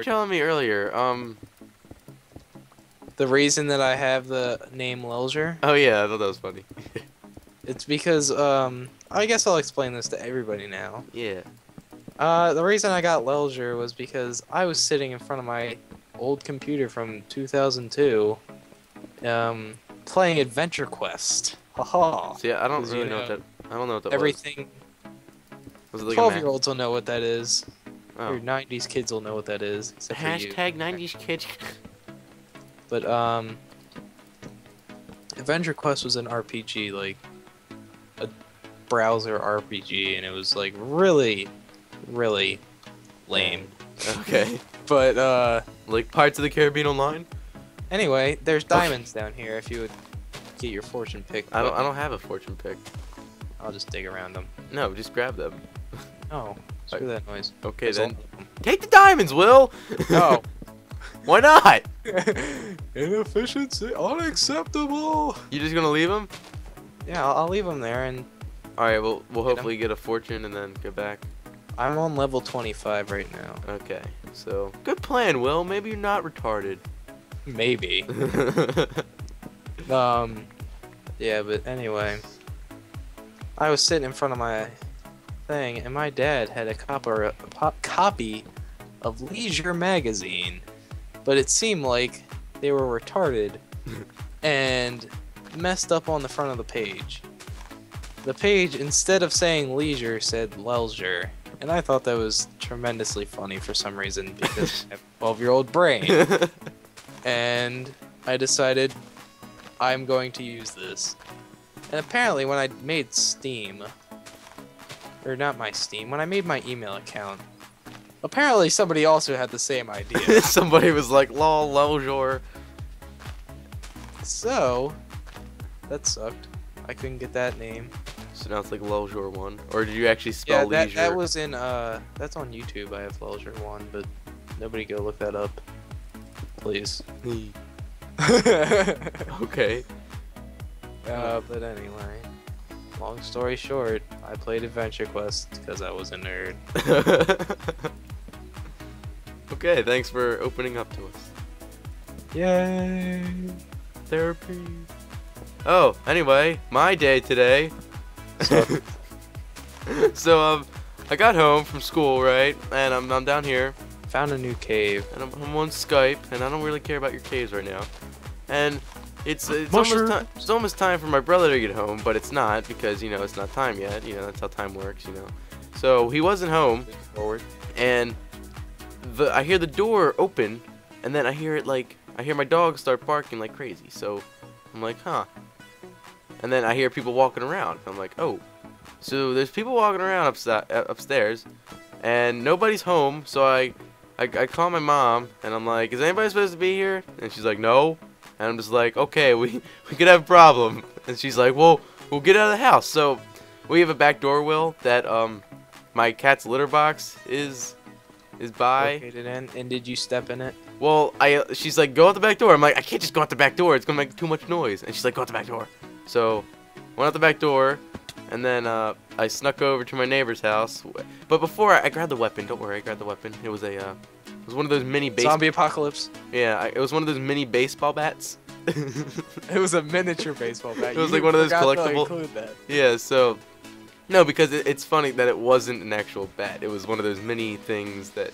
telling me earlier. The reason that I have the name Lelger, Oh yeah, I thought that was funny. it's because I guess I'll explain this to everybody now. Yeah. The reason I got Lelger was because I was sitting in front of my old computer from 2002, playing Adventure Quest. Haha. See, I don't 'Cause, really you know what that. I don't know what that everything. was. Was it like a 12-year-olds will know what that is. Oh. Your 90s kids will know what that is. Except for you. Hashtag 90s kids. But Adventure Quest was an RPG, like a browser RPG, and it was like really, really lame. Okay. But Like Pirates of the Caribbean Online? anyway, there's diamonds down here if you would get your fortune pick. I don't have a fortune pick. I'll just dig around them. No, just grab them. Oh, screw that noise. Okay There's then. all of Take the diamonds, Will. them. Why not? Inefficiency unacceptable. You just gonna leave them? Yeah, I'll leave them there, and All right. We'll Get 'em. hopefully get a fortune and then get back. I'm on level 25 right now. Okay. So good plan, Will. Maybe you're not retarded. Maybe. Yeah, but anyway, I was sitting in front of my thing, and my dad had a copy of Leisure magazine, but it seemed like they were retarded and messed up on the front of the page. The page, instead of saying leisure, said Lelger, and I thought that was tremendously funny for some reason because I have a 12-year-old brain. And I decided I'm going to use this. And apparently when I made Steam, or not my Steam, when I made my email account, apparently somebody also had the same idea. Somebody was like, lol, Leljor. So, that sucked. I couldn't get that name. So now it's like Leljor 1. Or did you actually Yeah, spell leisure? that was in, that's on YouTube. I have Lelger 1, but nobody go look that up. Please. Okay. But anyway, long story short, I played Adventure Quest because I was a nerd. Okay, thanks for opening up to us. Yay! Therapy. Oh, anyway, my day today. So, I got home from school, right? And I'm down here. Found a new cave. And I'm on Skype, and I don't really care about your caves right now. And it's almost time for my brother to get home, but it's not because it's not time yet. That's how time works. So he wasn't home. Forward. And I hear the door open, and then I hear my dog start barking like crazy. So I'm like, huh. And then I hear people walking around. I'm like, oh. So there's people walking around upstairs, and nobody's home. So I call my mom, and I'm like, is anybody supposed to be here? And she's like, no. And I'm just like, okay, we could have a problem. And she's like, well, we'll get out of the house. So we have a back door, Will, that my cat's litter box is by. Located in, and did you step in it? Well, she's like, go out the back door. I'm like, I can't just go out the back door. It's gonna make too much noise. And she's like, go out the back door. So went out the back door, and then I snuck over to my neighbor's house. But before I grabbed the weapon. Don't worry, I grabbed the weapon. It was it was one of those mini Zombie apocalypse. Yeah, it was one of those mini baseball bats. It was a miniature baseball bat. It was like one of those collectible. Yeah, so no, because it's funny that it wasn't an actual bat. It was one of those mini things that.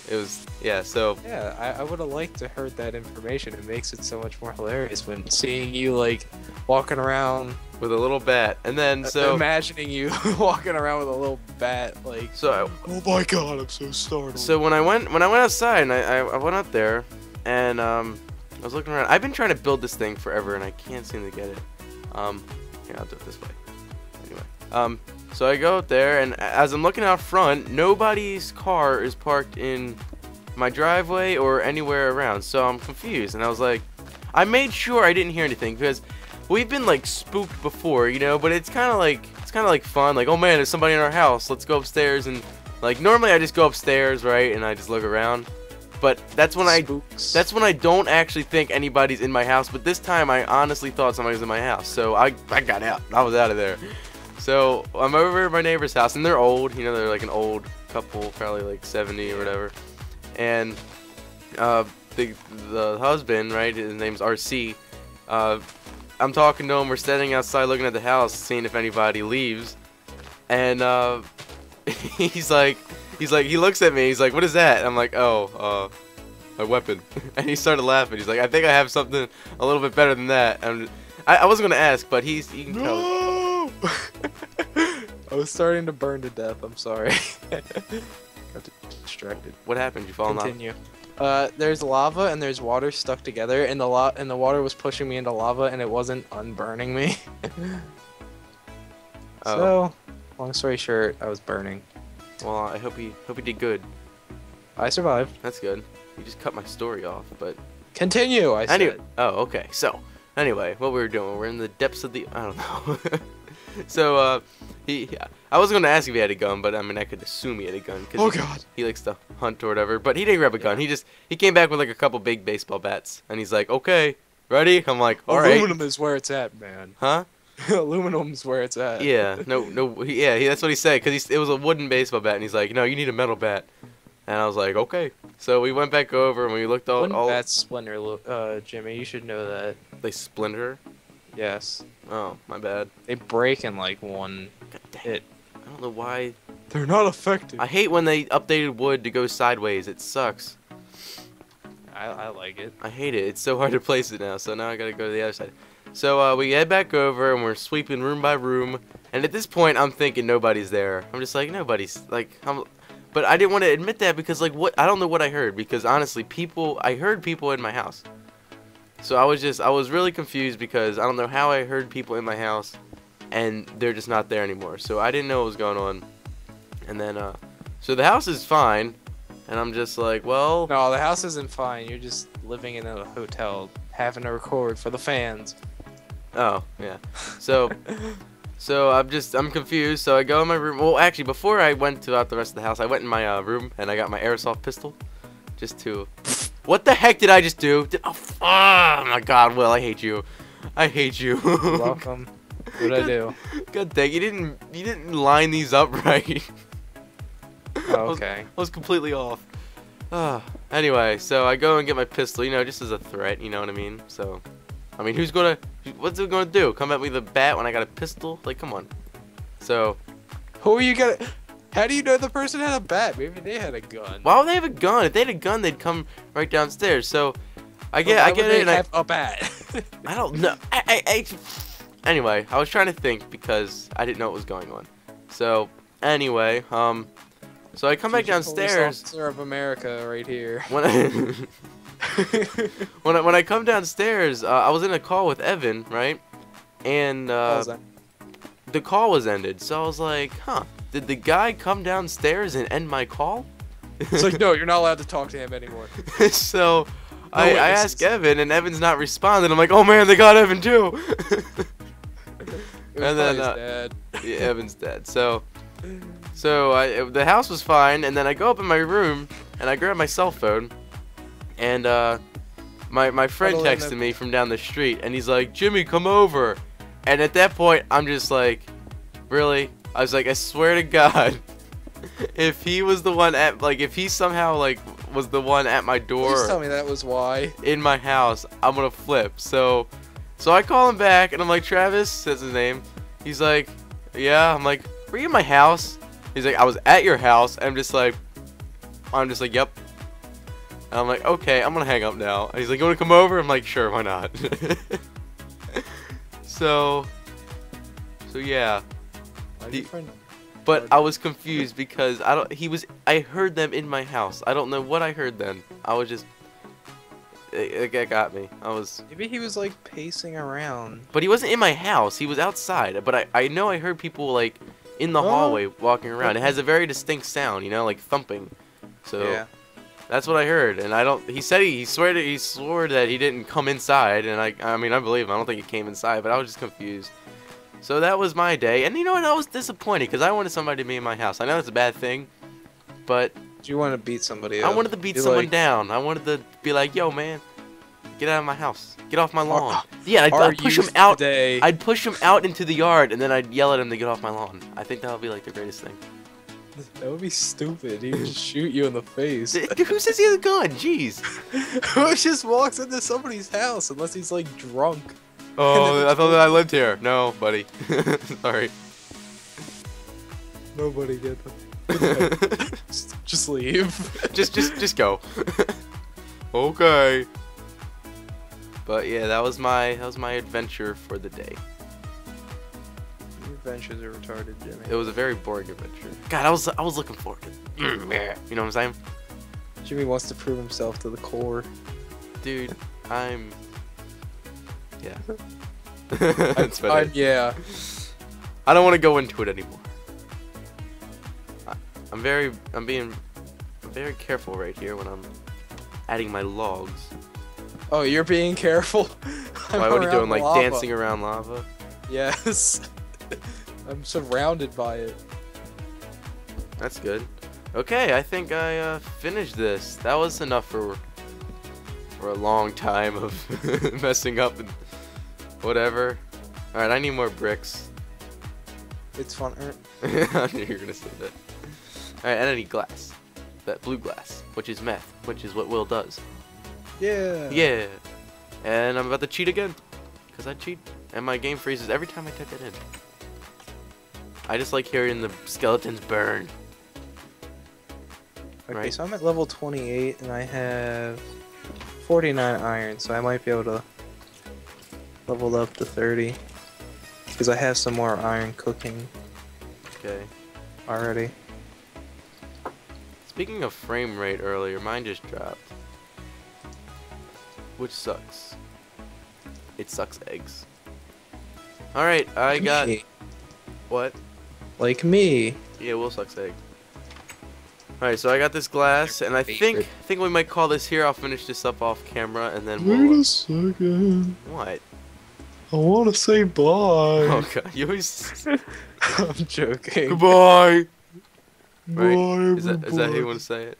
It was, yeah, so. Yeah, I would have liked to heard that information. It makes it so much more hilarious when seeing you, like, walking around. With a little bat. And then, so. Imagining you walking around with a little bat, like. So. Oh my god, I'm so startled. So when I went outside, and I went out there, and, I was looking around. I've been trying to build this thing forever, and I can't seem to get it. Here, I'll do it this way. Anyway. So I go out there, and as I'm looking out front, nobody's car is parked in my driveway or anywhere around. So I'm confused, and I was like, I made sure I didn't hear anything because we've been like spooked before, but it's kind of like fun. Like, oh man, there's somebody in our house. Let's go upstairs and like normally I just go upstairs, right, and I just look around. But that's when I don't actually think anybody's in my house. But this time I honestly thought somebody was in my house, so I got out. I was out of there. So I'm over at my neighbor's house, and they're old. They're like an old couple, probably like 70 or whatever. and the husband, right? His name's RC. I'm talking to him. We're standing outside looking at the house, seeing if anybody leaves, and he looks at me. He's like, "What is that?" And I'm like, "Oh, my weapon." And he started laughing. He's like, "I think I have something a little bit better than that." And I wasn't gonna ask, but you can tell. No! I was starting to burn to death. I'm sorry. Got distracted. What happened? You fall in lava? Continue. There's lava and there's water stuck together, and the water was pushing me into lava, and it wasn't unburning me. Oh. So, long story short, I was burning. Well, I hope you did good. I survived. That's good. You just cut my story off, but Continue. I said. anyway. Oh, okay. So, anyway, what we were doing? We're in the depths of the. I don't know. So, I was gonna ask if he had a gun, but I mean, I could assume he had a gun Oh because God. he likes to hunt or whatever. But he didn't grab a gun. He came back with like a couple big baseball bats, and he's like, "Okay, ready?" I'm like, "All right." Aluminum is where it's at, man. Huh? Aluminum's where it's at. Yeah. No. Yeah. That's what he said because it was a wooden baseball bat, and he's like, "No, you need a metal bat." And I was like, "Okay." So we went back over and we looked all. That's splinter, Jimmy. You should know that. They splinter. Yes. Oh, my bad. They break in like one God dang. hit. I don't know why. They're not effective. I hate when they updated wood to go sideways. It sucks. I like it. I hate it. It's so hard to place it now. So now I gotta go to the other side. So we head back over and we're sweeping room by room. And at this point, I'm thinking nobody's there. I'm just like, nobody's like. But I didn't want to admit that because like what? I don't know what I heard because honestly, I heard people in my house. So I was really confused because I don't know how I heard people in my house, and they're just not there anymore. So I didn't know what was going on. And then so the house is fine, and I'm just like, well. No, the house isn't fine. You're just living in a hotel, having to record for the fans. Oh, yeah. So I'm confused. So I go in my room. Well, actually, before I went throughout the rest of the house, I went in my room and I got my airsoft pistol, just to. What the heck did I just do? Oh my God, Will, I hate you. I hate you. You're welcome. What'd I do? God dang, you didn't line these up right. Oh, okay. I was completely off. Anyway, so I go and get my pistol, just as a threat, you know what I mean? So, I mean, what's it gonna do? Come at me with a bat when I got a pistol? Like, come on. So, Who are you gonna? How do you know the person had a bat? Maybe they had a gun. why would they have a gun? If they had a gun, they'd come right downstairs. So, I get it. They have a bat. I don't know. Anyway, I was trying to think because I didn't know what was going on. So, anyway, so I come back downstairs. Police officer of America, right here. When I come downstairs, I was in a call with Evan, right? And the call was ended. So I was like, huh, did the guy come downstairs and end my call? It's like, no, you're not allowed to talk to him anymore. So I asked Evan, and Evan's not responding. I'm like, oh man, they got Evan too. And then dad. Yeah, Evan's dead. So the house was fine, and then I go up in my room and I grab my cell phone, and my friend texted me from down the street, and he's like, Jimmy, come over. And at that point, I'm just like, really? I was like, I swear to God, if he was the one if he somehow was the one at my door, please tell me that was why. In my house, I'm gonna flip. So I call him back, and I'm like, Travis, says his name. He's like, yeah. I'm like, were you in my house? He's like, I was at your house. And I'm just like, yep. And I'm like, okay, I'm gonna hang up now. And he's like, you wanna come over? I'm like, sure, why not? So yeah. But I was confused because I heard them in my house. I don't know what I heard then. I was just, it got me. Maybe he was like pacing around. But he wasn't in my house. He was outside. But I know I heard people like in the hallway walking around. It has a very distinct sound, like thumping. So yeah. That's what I heard. And he said he swore that he didn't come inside, and I mean I believe him. I don't think he came inside, but I was just confused. So that was my day. And you know what? I was disappointed because I wanted somebody to be in my house. I know it's a bad thing, but do you want to beat somebody up? I wanted to beat someone down. I wanted to be like, yo, man, get out of my house. Get off my lawn. Yeah, I'd push him out. I'd push him out into the yard, and then I'd yell at him to get off my lawn. I think that would be like the greatest thing. That would be stupid. He would just shoot you in the face. Who says he has a gun? Jeez. Who just walks into somebody's house unless he's like drunk? Oh, I thought that I lived here. No, buddy. Sorry. Nobody get them. Just leave. just go. Okay. But yeah, that was my adventure for the day. Your adventures are retarded, Jimmy. It was a very boring adventure. God, I was looking forward to it. You know what I'm saying? Jimmy wants to prove himself to the core. Dude, yeah. That's better. Yeah. I don't want to go into it anymore. I'm being very careful right here when I'm adding my logs. Oh, you're being careful. Why? What are you doing? Like lava. dancing around lava? Yes. I'm surrounded by it. That's good. Okay, I think I finished this. That was enough for a long time of messing up and whatever. All right, I need more bricks. It's funner. I knew you were gonna say that. All right, and I need glass. That blue glass, which is meth, which is what Will does. Yeah. Yeah. And I'm about to cheat again, because I cheat, and my game freezes every time I type it in. I just like hearing the skeletons burn. Okay, Right. so I'm at level 28, and I have 49 iron, so I might be able to level up to 30. Because I have some more iron cooking Okay. already. Speaking of frame rate earlier, mine just dropped. Which sucks. It sucks eggs. Alright, I got... Me. What? Like me. Yeah, Will sucks egg. Alright, so I got this glass, and I think we might call this here. I'll finish this up off camera, and then Wait we'll... a second. What? I want to say bye. Oh god, you always... I'm joking. Goodbye! Bye, Right? Is that how you want to say it?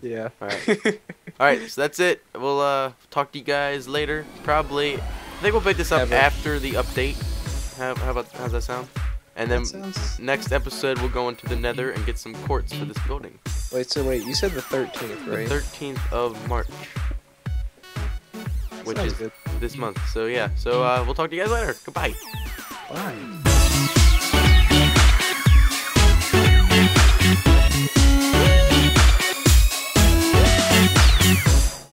Yeah. Alright. Alright, so that's it. We'll talk to you guys later. Probably. I think we'll pick this up Ever. after the update. How's that sound? And then That sounds... next episode we'll go into the nether and get some quartz for this building. Wait, you said the 13th, right? The 13th of March. Which Sounds is good. this month. So yeah. So we'll talk to you guys later. Goodbye. Bye.